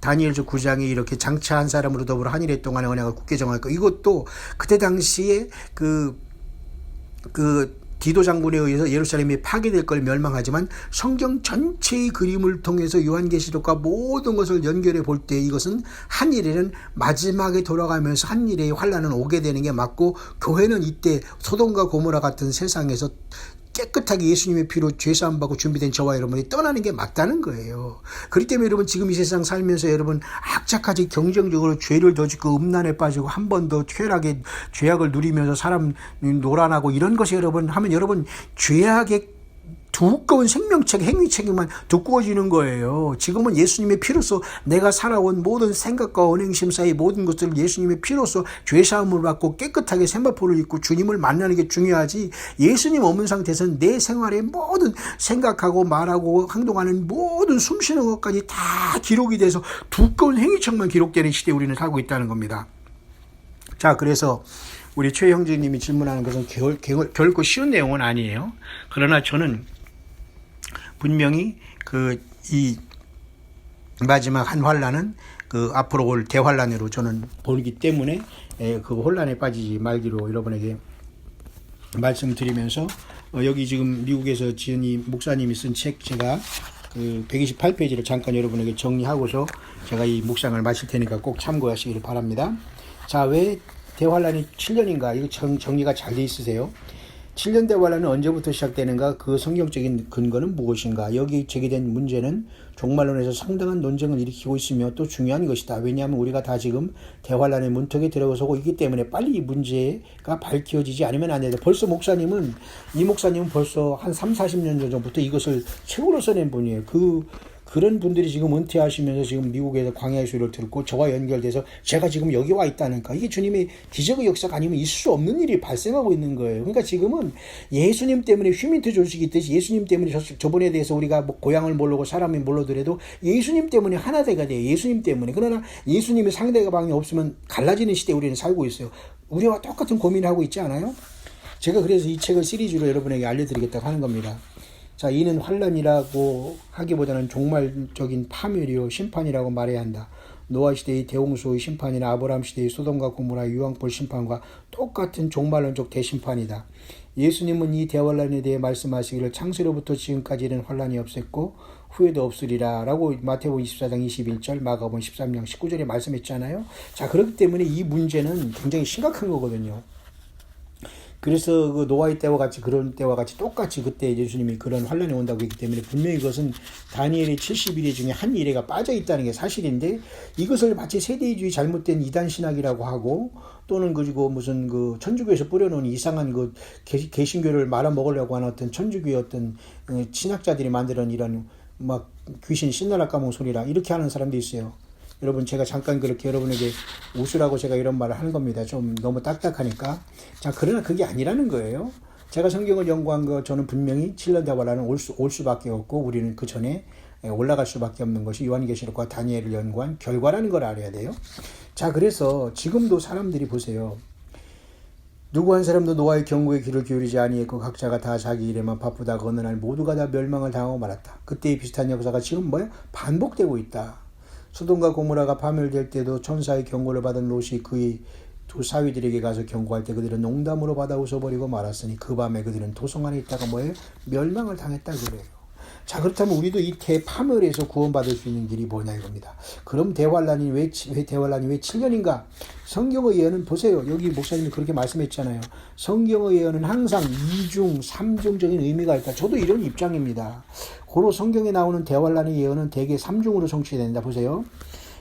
다니엘서 9장에 이렇게 장차 한 사람으로 더불어 한일의 동안의 언약을 굳게 정할 것, 이것도 그때 당시에 그 디도 장군에 의해서 예루살렘이 파괴될 걸 멸망하지만 성경 전체의 그림을 통해서 요한계시록과 모든 것을 연결해 볼 때 이것은 한일에는 마지막에 돌아가면서 한일의 환란은 오게 되는 게 맞고, 교회는 이때 소돔과 고모라 같은 세상에서 깨끗하게 예수님의 피로 죄사함 받고 준비된 저와 여러분이 떠나는 게 맞다는 거예요. 그렇기 때문에 여러분, 지금 이 세상 살면서 여러분 악착같이 경쟁적으로 죄를 더 짓고 음란에 빠지고 한 번 더 쾌락의 죄악을 누리면서 사람 노란하고 이런 것이 여러분 하면 여러분 죄악의 두꺼운 생명책, 행위책임만 두꺼워지는 거예요. 지금은 예수님의 피로서 내가 살아온 모든 생각과 언행심 사이 모든 것들을 예수님의 피로서 죄사함을 받고 깨끗하게 세마포를 입고 주님을 만나는 게 중요하지, 예수님 없는 상태에서는 내 생활의 모든 생각하고 말하고 행동하는 모든 숨쉬는 것까지 다 기록이 돼서 두꺼운 행위책만 기록되는 시대에 우리는 살고 있다는 겁니다. 자, 그래서 우리 최 형제님이 질문하는 것은 결코 쉬운 내용은 아니에요. 그러나 저는 분명히 이 마지막 한 환란은 앞으로 올 대환란으로 저는 보기 때문에 그 혼란에 빠지지 말기로 여러분에게 말씀드리면서, 여기 지금 미국에서 지은이 목사님이 쓴 책 제가 128페이지를 잠깐 여러분에게 정리하고서 제가 이 묵상을 마칠 테니까 꼭 참고하시기를 바랍니다. 자, 왜 대환란이 7년인가? 이거 정리가 잘 돼 있으세요? 7년 대환란은 언제부터 시작되는가? 그 성경적인 근거는 무엇인가? 여기 제기된 문제는 종말론에서 상당한 논쟁을 일으키고 있으며 또 중요한 것이다. 왜냐하면 우리가 다 지금 대환란의 문턱에 들어서고 있기 때문에 빨리 이 문제가 밝혀지지 않으면 안 된다. 벌써 이 목사님은 벌써 한 30-40년 전부터 이것을 책으로 써낸 분이에요. 그런 분들이 지금 은퇴하시면서 지금 미국에서 광야의 소리를 듣고 저와 연결돼서 제가 지금 여기 와 있다니까, 이게 주님의 기적의 역사가 아니면 있을 수 없는 일이 발생하고 있는 거예요. 그러니까 지금은 예수님 때문에 휴민트 조직이 있듯이 예수님 때문에 저번에 대해서 우리가 뭐 고향을 모르고 사람이 몰라더라도 예수님 때문에 하나되가 돼요. 예수님 때문에. 그러나 예수님의 상대방이 없으면 갈라지는 시대에 우리는 살고 있어요. 우리와 똑같은 고민을 하고 있지 않아요? 제가 그래서 이 책을 시리즈로 여러분에게 알려드리겠다고 하는 겁니다. 자, 이는 환란이라고 하기보다는 종말적인 파멸이요 심판이라고 말해야 한다. 노아 시대의 대홍수의 심판이나 아브라함 시대의 소돔과 고모라 유황불 심판과 똑같은 종말론적 대심판이다. 예수님은 이 대환란에 대해 말씀하시기를 창세로부터 지금까지는 환란이 없었고 후에도 없으리라 라고 마태복음 24장 21절, 마가복음 13장 19절에 말씀했잖아요. 자, 그렇기 때문에 이 문제는 굉장히 심각한 거거든요. 그래서 그 노아의 때와 같이 그런 때와 같이 똑같이 그때 예수님이 그런 환란이 온다고 했기 때문에 분명히 이것은 다니엘의 70일의 중에 한 일회가 빠져 있다는 게 사실인데, 이것을 마치 세대주의 잘못된 이단 신학이라고 하고, 또는 그리고 무슨 그 천주교에서 뿌려놓은 이상한 그 개신교를 말아먹으려고 하는 어떤 천주교의 어떤 신학자들이 만드는 이런 막 귀신 신나라 까먹은 소리라 이렇게 하는 사람도 있어요. 여러분, 제가 잠깐 그렇게 여러분에게 웃으라고 제가 이런 말을 하는 겁니다. 좀 너무 딱딱하니까. 자, 그러나 그게 아니라는 거예요. 제가 성경을 연구한 거 저는 분명히 7년 대화라는 올 수밖에 없고, 우리는 그 전에 올라갈 수밖에 없는 것이 요한계시록과 다니엘을 연구한 결과라는 걸 알아야 돼요. 자, 그래서 지금도 사람들이 보세요. 누구 한 사람도 노아의 경고에 귀를 기울이지 아니했고 각자가 다 자기 일에만 바쁘다가 어느 날 모두가 다 멸망을 당하고 말았다. 그때의 비슷한 역사가 지금 반복되고 있다. 소돔과 고모라가 파멸될 때도 천사의 경고를 받은 롯이 그의 두 사위들에게 가서 경고할 때 그들은 농담으로 받아 웃어버리고 말았으니 그 밤에 그들은 도성 안에 있다가 멸망을 당했다 그래요. 자, 그렇다면 우리도 이 대파멸에서 구원받을 수 있는 길이 뭐냐 이겁니다. 그럼 대환란이 왜 7년인가? 성경의 예언은 보세요. 여기 목사님이 그렇게 말씀했잖아요. 성경의 예언은 항상 2중, 3중적인 의미가 있다. 저도 이런 입장입니다. 고로 성경에 나오는 대환란의 예언은 대개 3중으로 성취된다. 보세요.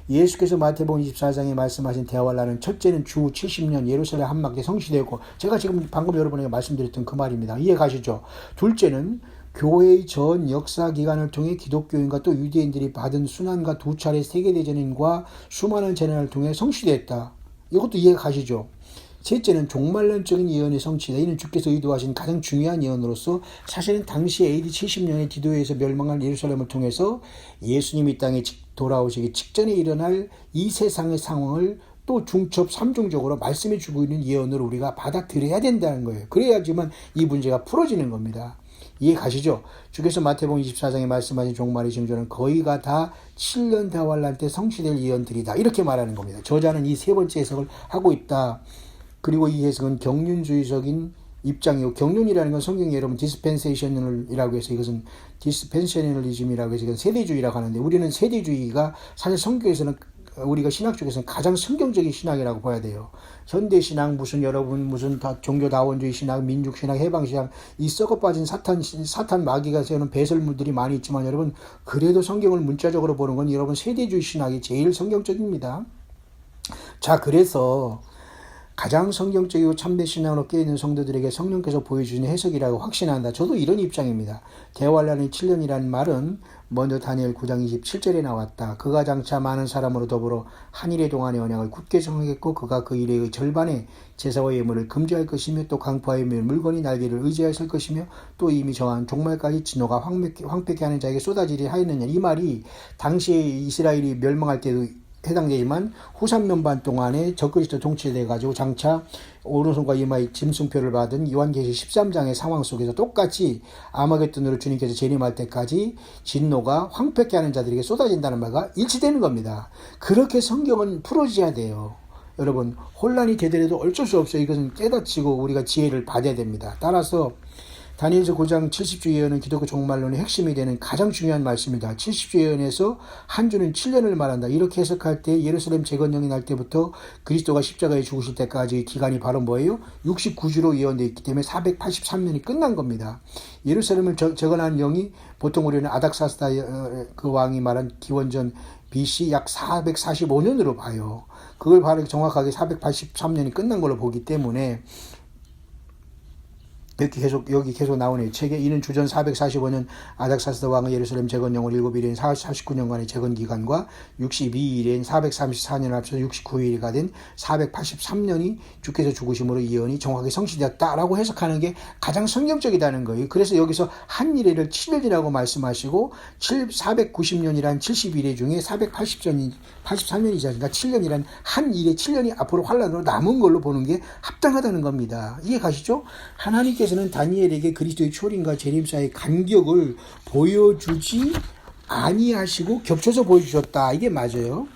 예수께서 마태복음 24장에 말씀하신 대환란은 첫째는 주 70년 예루살렘 한막에 성취되었고, 제가 지금 방금 여러분에게 말씀드렸던 그 말입니다. 이해 가시죠? 둘째는 교회의 전 역사 기간을 통해 기독교인과 또 유대인들이 받은 순환과 두 차례 세계대전과 수많은 재난을 통해 성취됐다. 이것도 이해 가시죠? 셋째는 종말론적인 예언의 성취다. 이는 주께서 의도하신 가장 중요한 예언으로서 사실은 당시 AD 70년에 디도에서 멸망할 예루살렘을 통해서 예수님이 이 땅에 돌아오시기 직전에 일어날 이 세상의 상황을 또 중첩 3중적으로 말씀해 주고 있는 예언으로 우리가 받아들여야 된다는 거예요. 그래야지만 이 문제가 풀어지는 겁니다. 이해 가시죠? 주께서 마태복음 24장에 말씀하신 종말의 징조는 거의가 다 7년 대환란 때 성취될 예언들이다. 이렇게 말하는 겁니다. 저자는 이 세 번째 해석을 하고 있다. 그리고 이 해석은 경륜주의적인 입장이고, 경륜이라는 건 성경에 여러분 디스펜세이셔널이라고 해서 이것은 디스펜셔널리즘이라고 해서 이건 세대주의라고 하는데, 우리는 세대주의가 사실 성경에서는 우리가 신학 쪽에서는 가장 성경적인 신학이라고 봐야 돼요. 현대신학 무슨 종교다원주의 신학, 민족신학, 해방신학, 이 썩어 빠진 사탄 마귀가 세우는 배설물들이 많이 있지만, 여러분 그래도 성경을 문자적으로 보는 건 여러분 세대주의 신학이 제일 성경적입니다. 자, 그래서 가장 성경적이고 참된 신앙으로 깨어있는 성도들에게 성령께서 보여주신 해석이라고 확신한다. 저도 이런 입장입니다. 대환란이 7년이라는 말은 먼저 다니엘 9장 27절에 나왔다. 그가 장차 많은 사람으로 더불어 한 일의 동안의 언약을 굳게 정하겠고, 그가 그 일의 절반에 제사와 예물을 금지할 것이며, 또 강포하여 물건이 날개를 의지하였을 것이며, 또 이미 정한 종말까지 진노가 황폐케 하는 자에게 쏟아지리 하였느냐. 이 말이 당시에 이스라엘이 멸망할 때도 해당되지만 후삼년반 동안에 적그리스도 통치돼가지고 장차 오른손과 이마에 짐승표를 받은 요한계시 13장의 상황 속에서 똑같이 아마겟돈으로 주님께서 재림할 때까지 진노가 황폐케 하는 자들에게 쏟아진다는 말과 일치되는 겁니다. 그렇게 성경은 풀어져야 돼요. 여러분, 혼란이 되더라도 어쩔 수 없어요. 이것은 깨닫고 우리가 지혜를 받아야 됩니다. 따라서 다니엘서 9장 70주 예언은 기독교 종말론의 핵심이 되는 가장 중요한 말씀입니다. 70주 예언에서 한 주는 7년을 말한다. 이렇게 해석할 때 예루살렘 재건령이 날 때부터 그리스도가 십자가에 죽으실 때까지 기간이 바로 뭐예요? 69주로 예언되어 있기 때문에 483년이 끝난 겁니다. 예루살렘을 재건한 영이 보통 우리는 아닥사스다 그 왕이 말한 기원전 BC 약 445년으로 봐요. 그걸 바로 정확하게 483년이 끝난 걸로 보기 때문에 여기 계속 나오네요. 책에 이는 주전 445년 아닥사스다 왕의 예루살렘 재건령을 7일인 49년간의 재건 기간과 62일인 434년을 합쳐서 69일이가 된 483년이 주께서 죽으심으로 예언이 정확하게 성취되었다라고 해석하는 게 가장 성경적이다는 거예요. 그래서 여기서 한 일회를 7일이라고 말씀하시고 490년이란 71회 중에 483년이지 않습니까? 7년이란 한 일에 7년이 앞으로 환란으로 남은 걸로 보는 게 합당하다는 겁니다. 이해 가시죠? 하나님께서는 다니엘에게 그리스도의 초림과 재림 사이의 간격을 보여주지 아니하시고 겹쳐서 보여주셨다. 이게 맞아요.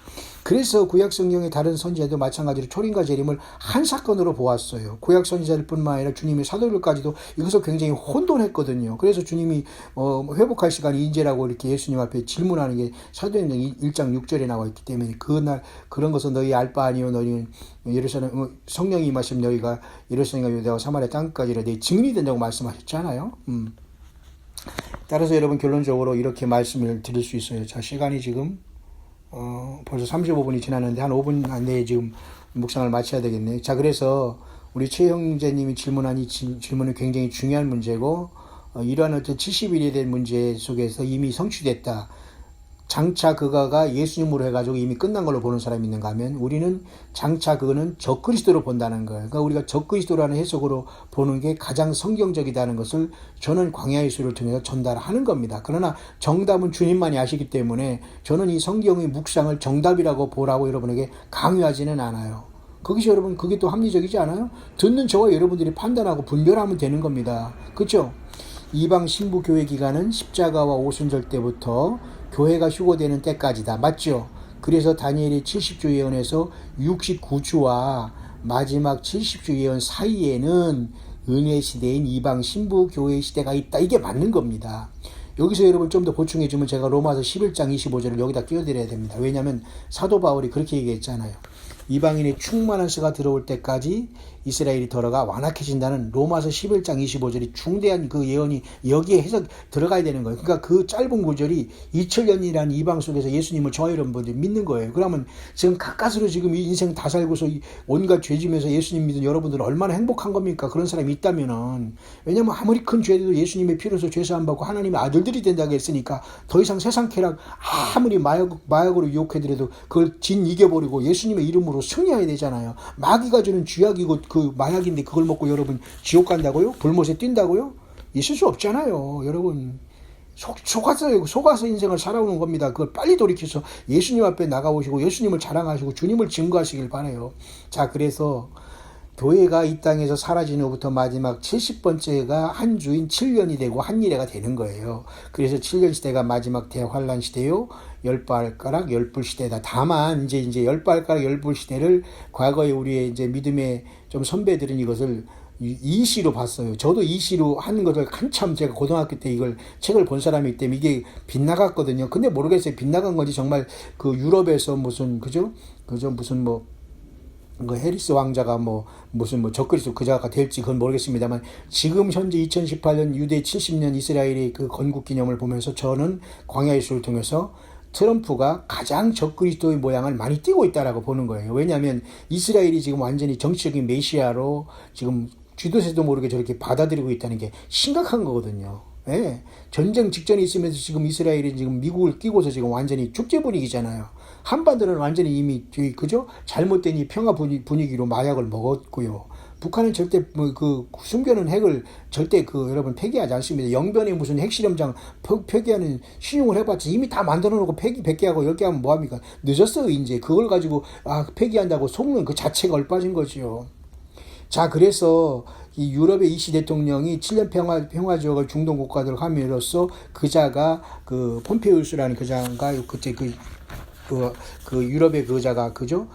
그래서 구약 성경의 다른 선지자도 마찬가지로 초림과 재림을 한 사건으로 보았어요. 구약 선지자들뿐만 아니라 주님의 사도들까지도 이것을 굉장히 혼돈했거든요. 그래서 주님이 회복할 시간이 이제라고 이렇게 예수님 앞에 질문하는 게 사도행전 1장 6절에 나와 있기 때문에 그날 그런 것은 너희 알 바 아니요 너희는 예루살렘 성령이 임하시면 너희가 예루살렘과 유대와 사마리아 땅까지 내 증인이 된다고 말씀하셨잖아요. 따라서 여러분 결론적으로 이렇게 말씀을 드릴 수 있어요. 자, 시간이 지금 벌써 35분이 지났는데 한 5분 안내에 지금 묵상을 마쳐야 되겠네요. 자, 그래서 우리 최 형제님이 질문한 이 질문은 굉장히 중요한 문제고 이러한 어떤 70일에 대한 문제 속에서 이미 성취됐다. 장차 그가가 예수님으로 해가지고 이미 끝난 걸로 보는 사람이 있는가 하면 우리는 장차 그거는 적그리스도로 본다는 거예요. 그러니까 우리가 적그리스도라는 해석으로 보는 게 가장 성경적이다는 것을 저는 광야의 수를 통해서 전달하는 겁니다. 그러나 정답은 주님만이 아시기 때문에 저는 이 성경의 묵상을 정답이라고 보라고 여러분에게 강요하지는 않아요. 거기서 여러분 그게 또 합리적이지 않아요? 듣는 저와 여러분들이 판단하고 분별하면 되는 겁니다. 그렇죠? 이방 신부 교회 기간은 십자가와 오순절 때부터 교회가 휴거되는 때까지다. 맞죠? 그래서 다니엘이 70주 예언에서 69주와 마지막 70주 예언 사이에는 은혜 시대인 이방 신부 교회 시대가 있다. 이게 맞는 겁니다. 여기서 여러분 좀 더 보충해 주면 제가 로마서 11장 25절을 여기다 끼워드려야 됩니다. 왜냐하면 사도 바울이 그렇게 얘기했잖아요. 이방인의 충만한 수가 들어올 때까지 이스라엘이 들어가 완악해진다는 로마서 11장 25절이 중대한 그 예언이 여기에 해석 들어가야 되는 거예요. 그러니까 그 짧은 구절이 2000년이라는 이방 속에서 예수님을 저와 여러분들이 믿는 거예요. 그러면 지금 가까스로 지금 이 인생 다 살고서 온갖 죄지면서 예수님 믿은 여러분들은 얼마나 행복한 겁니까? 그런 사람이 있다면은. 왜냐면 아무리 큰 죄도 예수님의 피로서 죄사함 받고 하나님의 아들들이 된다고 했으니까 더 이상 세상 쾌락 아무리 마약으로 유혹해드려도 그걸 이겨버리고 예수님의 이름으로 승리해야 되잖아요. 마귀가 주는 쥐약이고 그 마약인데 그걸 먹고 여러분 지옥 간다고요? 불못에 뛴다고요? 있을 수 없잖아요. 여러분 속아서 인생을 살아오는 겁니다. 그걸 빨리 돌이켜서 예수님 앞에 나가오시고 예수님을 자랑하시고 주님을 증거하시길 바라요. 자, 그래서 교회가 이 땅에서 사라진 후부터 마지막 70번째가 한 주인 7년이 되고 한 일회가 되는 거예요. 그래서 7년 시대가 마지막 대환란 시대요. 열발가락 열불 시대다. 다만 이제 열발가락 열불 시대를 과거에 우리의 이제 믿음의 좀 선배들은 이것을 이시로 봤어요. 저도 이시로 하는 것을 한참 제가 고등학교 때 이걸 책을 본 사람이기 때문에 이게 빗나갔거든요. 근데 모르겠어요. 빗나간 건지 정말 그 유럽에서 무슨 무슨 그 해리스 왕자가 무슨 적그리스도 그자가 될지 그건 모르겠습니다만 지금 현재 2018년 유대 70년 이스라엘의 그 건국 기념을 보면서 저는 광야의 수를 통해서 트럼프가 가장 적그리스도의 모양을 많이 띄고 있다라고 보는 거예요. 왜냐하면 이스라엘이 지금 완전히 정치적인 메시아로 지금 쥐도새도 모르게 저렇게 받아들이고 있다는 게 심각한 거거든요. 예. 전쟁 직전에 있으면서 지금 이스라엘이 지금 미국을 끼고서 지금 완전히 축제 분위기잖아요. 한반도는 완전히 이미 그죠? 잘못된 이 평화 분위기로 마약을 먹었고요. 북한은 절대 그 숨겨놓은 핵을 절대 여러분 폐기하지 않습니다. 영변에 무슨 핵실험장 폐기하는 신용을 해봤지 이미 다 만들어놓고 폐기 100개 하고 10개 하면 뭐합니까? 늦었어요. 이제 그걸 가지고 폐기한다고 속는 그 자체가 얼빠진 거지요. 자, 그래서 이 유럽의 이시 대통령이 7년 평화 지역을 중동 국가들 함으로써 그자가 그 폼페이우스라는 그자가 그때 그 유럽의 그자가 그죠?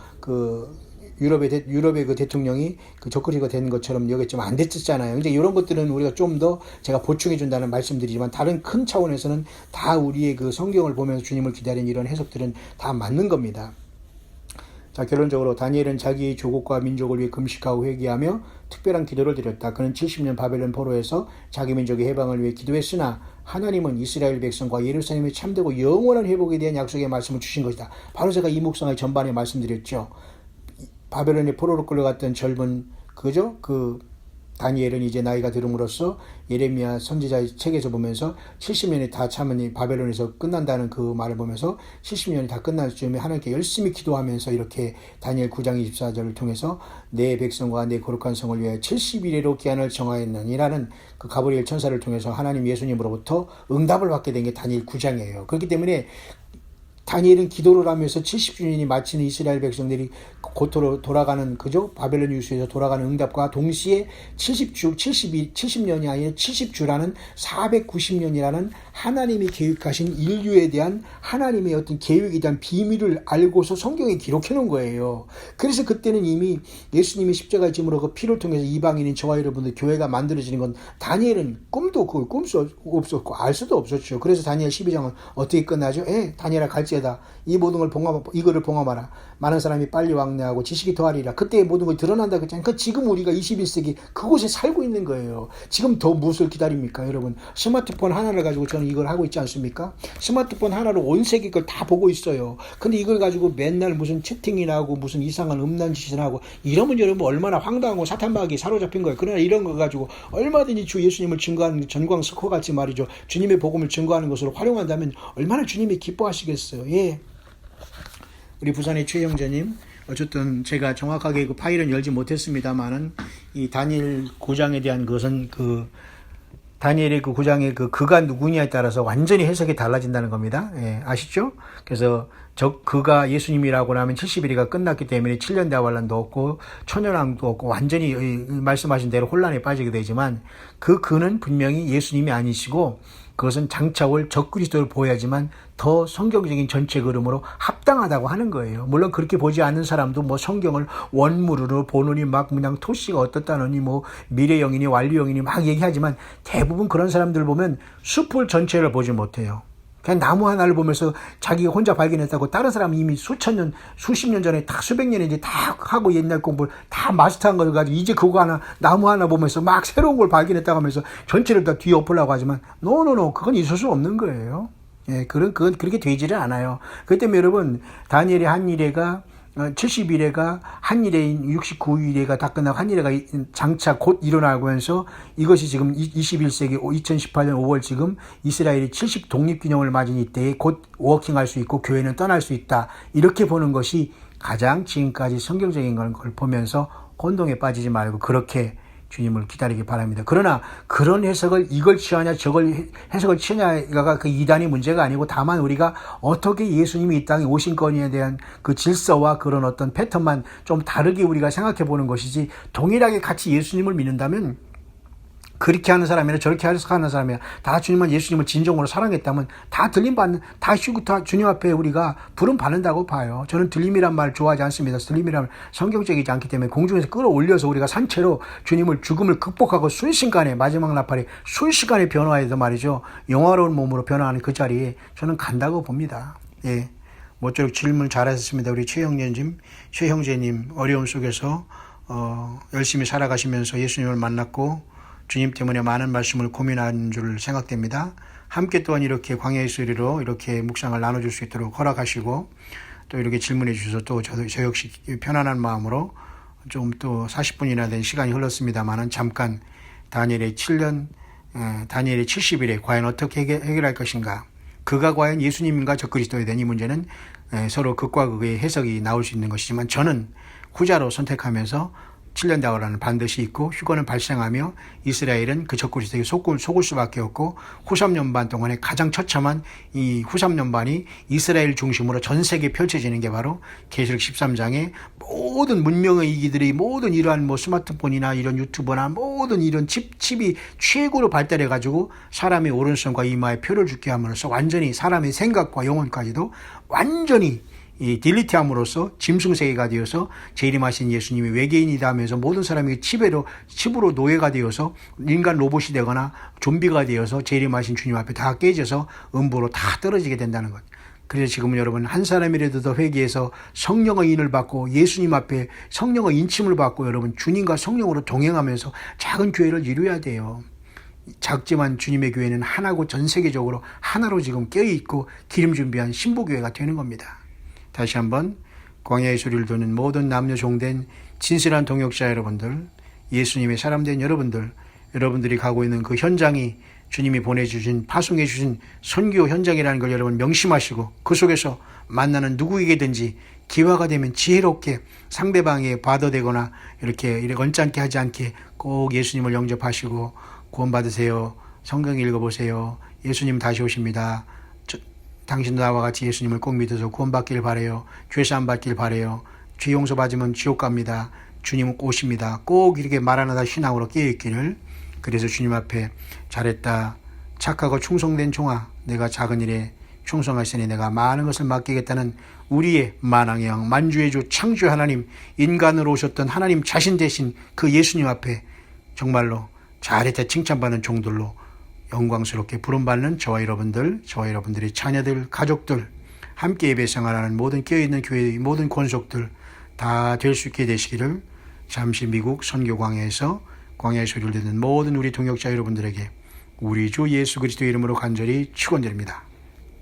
유럽의 그 대통령이 그 적그리스도가 된 것처럼 여기 좀 안 됐었잖아요. 근데 이런 것들은 우리가 좀 더 제가 보충해 준다는 말씀드리지만 다른 큰 차원에서는 다 우리의 그 성경을 보면서 주님을 기다리는 이런 해석들은 다 맞는 겁니다. 자, 결론적으로 다니엘은 자기의 조국과 민족을 위해 금식하고 회개하며 특별한 기도를 드렸다. 그는 70년 바벨론 포로에서 자기 민족의 해방을 위해 기도했으나 하나님은 이스라엘 백성과 예루살렘의 참되고 영원한 회복에 대한 약속의 말씀을 주신 것이다. 바로 제가 이 묵상의 전반에 말씀드렸죠. 바벨론의 포로로 끌려갔던 젊은 그죠? 그 다니엘은 이제 나이가 들음으로써 예레미야 선지자의 책에서 보면서 70년이 다 참으니 바벨론에서 끝난다는 그 말을 보면서 70년이 다 끝날 즈음에 하나님께 열심히 기도하면서 이렇게 다니엘 9장 24절을 통해서 내 백성과 내 거룩한 성을 위하여 70일에로 기한을 정하였느니라는 그 가브리엘 천사를 통해서 하나님 예수님으로부터 응답을 받게 된 게 다니엘 9장이에요. 그렇기 때문에 다니엘은 기도를 하면서 70주년이 마치는 이스라엘 백성들이 고토로 돌아가는 그죠? 바벨론 유수에서 돌아가는 응답과 동시에 70년이 아니라 70주라는 490년이라는 하나님이 계획하신 인류에 대한 하나님의 어떤 계획에 대한 비밀을 알고서 성경에 기록해 놓은 거예요. 그래서 그때는 이미 예수님이 십자가에 짐으로 그 피를 통해서 이방인인 저와 여러분들 교회가 만들어지는 건 다니엘은 꿈도 그걸 꿀 수 없었고 알 수도 없었죠. 그래서 다니엘 12장은 어떻게 끝나죠? 다니엘아 갈지어다 이 모든 걸 이거를 봉함하라. 많은 사람이 빨리 왕래하고 지식이 더하리라. 그때 모든 걸 드러난다 그랬잖아요. 그러니까 지금 우리가 21세기 그곳에 살고 있는 거예요. 지금 더 무엇을 기다립니까 여러분? 스마트폰 하나를 가지고 저는 이걸 하고 있지 않습니까? 스마트폰 하나로 온 세계 걸 다 보고 있어요. 근데 이걸 가지고 맨날 무슨 채팅이나 하고 무슨 이상한 음란 짓을 하고 이러면 여러분 얼마나 황당하고 사탄마귀에 사로잡힌 거예요. 그러나 이런 거 가지고 얼마든지 주 예수님을 증거하는 전광석호 같이 말이죠. 주님의 복음을 증거하는 것으로 활용한다면 얼마나 주님이 기뻐하시겠어요. 예. 우리 부산의 최 형제님, 어쨌든 제가 정확하게 그 파일은 열지 못했습니다만은 이 다니엘 9장에 대한 것은 그 다니엘의 그 9장의 그가 누구냐에 따라서 완전히 해석이 달라진다는 겁니다. 예, 아시죠? 그래서 그가 예수님이라고 하면 70일이가 끝났기 때문에 7년 대환란도 없고 천연왕도 없고 완전히 말씀하신 대로 혼란에 빠지게 되지만 그는 분명히 예수님이 아니시고 그것은 장차 올 적그리스도를 보여야지만 더 성경적인 전체 그림으로 합당하다고 하는 거예요. 물론 그렇게 보지 않는 사람도 뭐 성경을 원문으로 보느니 막 그냥 토씨가 어떻다느니 뭐 미래영이니 완료영이니 막 얘기하지만 대부분 그런 사람들 보면 숲을 전체를 보지 못해요. 그냥 나무 하나를 보면서 자기가 혼자 발견했다고 다른 사람이 이미 수십 년 전에 다 수백 년에 이제 다 하고 옛날 공부를 다 마스터한 걸 가지고 이제 그거 하나, 나무 하나 보면서 막 새로운 걸 발견했다고 하면서 전체를 다 뒤엎으려고 하지만, 노. 그건 있을 수 없는 거예요. 예, 그건 그렇게 되지를 않아요. 그렇기 때문에 여러분, 다니엘의 한 일회가 70일에가 한일회인 69일에가 다 끝나고 한일회가 장차 곧 일어나고 하면서 이것이 지금 21세기 2018년 5월 지금 이스라엘이 70 독립기념을 맞은 이때에 곧 워킹할 수 있고 교회는 떠날 수 있다. 이렇게 보는 것이 가장 지금까지 성경적인 걸 보면서 혼동에 빠지지 말고 그렇게 주님을 기다리기 바랍니다. 그러나 그런 해석을 이걸 취하냐 저걸 해석을 취하냐가 그 이단의 문제가 아니고 다만 우리가 어떻게 예수님이 이 땅에 오신 거니에 대한 그 질서와 그런 어떤 패턴만 좀 다르게 우리가 생각해 보는 것이지 동일하게 같이 예수님을 믿는다면 그렇게 하는 사람이나 저렇게 하는 사람이나 다 주님만 예수님을 진정으로 사랑했다면 다 다 쉬고 다 주님 앞에 우리가 부름 받는다고 봐요. 저는 들림이란 말 좋아하지 않습니다. 들림이란 말 성경적이지 않기 때문에 공중에서 끌어올려서 우리가 산채로 주님을 죽음을 극복하고 순식간에 마지막 나팔에 순식간에 변화해서 말이죠. 영화로운 몸으로 변화하는 그 자리에 저는 간다고 봅니다. 예. 모쪼록 질문 잘하셨습니다. 우리 최 형제님 어려움 속에서 열심히 살아가시면서 예수님을 만났고 주님 때문에 많은 말씀을 고민한 줄 생각됩니다. 함께 또한 이렇게 광야의 소리로 이렇게 묵상을 나눠줄 수 있도록 허락하시고 또 이렇게 질문해 주셔서 또 저 역시 편안한 마음으로 좀 또 40분이나 된 시간이 흘렀습니다만은 잠깐 다니엘의 70일에 과연 어떻게 해결할 것인가, 그가 과연 예수님인가 적그리스도에 대한 이 문제는 서로 극과 극의 해석이 나올 수 있는 것이지만 저는 후자로 선택하면서 7년 대환란은 반드시 있고 휴거는 발생하며 이스라엘은 그 적그리스도에게 속을 수밖에 없고 후 3년 반 동안에 가장 처참한 이 후 3년 반이 이스라엘 중심으로 전 세계에 펼쳐지는 게 바로 계시록 13장의 모든 문명의 이기들이 모든 이러한 뭐 스마트폰이나 이런 유튜버나 모든 이런 칩이 최고로 발달해 가지고 사람의 오른손과 이마에 표를 죽게 함으로써 완전히 사람의 생각과 영혼까지도 완전히 이 딜리트함으로써 짐승세계가 되어서 재림하신 예수님이 외계인이다 하면서 모든 사람이 칩으로 노예가 되어서 인간 로봇이 되거나 좀비가 되어서 재림하신 주님 앞에 다 깨져서 음부로 다 떨어지게 된다는 것. 그래서 지금은 여러분 한 사람이라도 더 회개해서 성령의 인을 받고 예수님 앞에 성령의 인침을 받고 여러분 주님과 성령으로 동행하면서 작은 교회를 이루어야 돼요. 작지만 주님의 교회는 하나고 전 세계적으로 하나로 지금 깨어있고 기름 준비한 신부교회가 되는 겁니다. 다시 한번 광야의 소리를 듣는 모든 남녀 종된 진실한 동역자 여러분들, 예수님의 사람된 여러분들이 가고 있는 그 현장이 주님이 보내주신 파송해 주신 선교 현장이라는 걸 여러분 명심하시고 그 속에서 만나는 누구에게든지 기회가 되면 지혜롭게 상대방에 받아대거나 이렇게 언짢게 하지 않게 꼭 예수님을 영접하시고 구원받으세요. 성경 읽어보세요. 예수님 다시 오십니다. 당신도 나와 같이 예수님을 꼭 믿어서 구원받길 바래요. 죄사함 받길 바래요. 죄 용서 받으면 지옥 갑니다. 주님은 오십니다. 꼭 이렇게 말하나다 신앙으로 깨어있기를. 그래서 주님 앞에 잘했다. 착하고 충성된 종아, 내가 작은 일에 충성하시니 내가 많은 것을 맡기겠다는 우리의 만왕의 왕, 만주의 주, 창조의 하나님, 인간으로 오셨던 하나님 자신 대신 그 예수님 앞에 정말로 잘했다 칭찬받는 종들로 영광스럽게 부름받는 저와 여러분들의 자녀들, 가족들, 함께 예배 생활하는 모든 깨어있는 교회의 모든 권속들 다 될 수 있게 되시기를 잠시 미국 선교 광야에서 광야의 소리를 듣는 모든 우리 동역자 여러분들에게 우리 주 예수 그리스도의 이름으로 간절히 축원드립니다.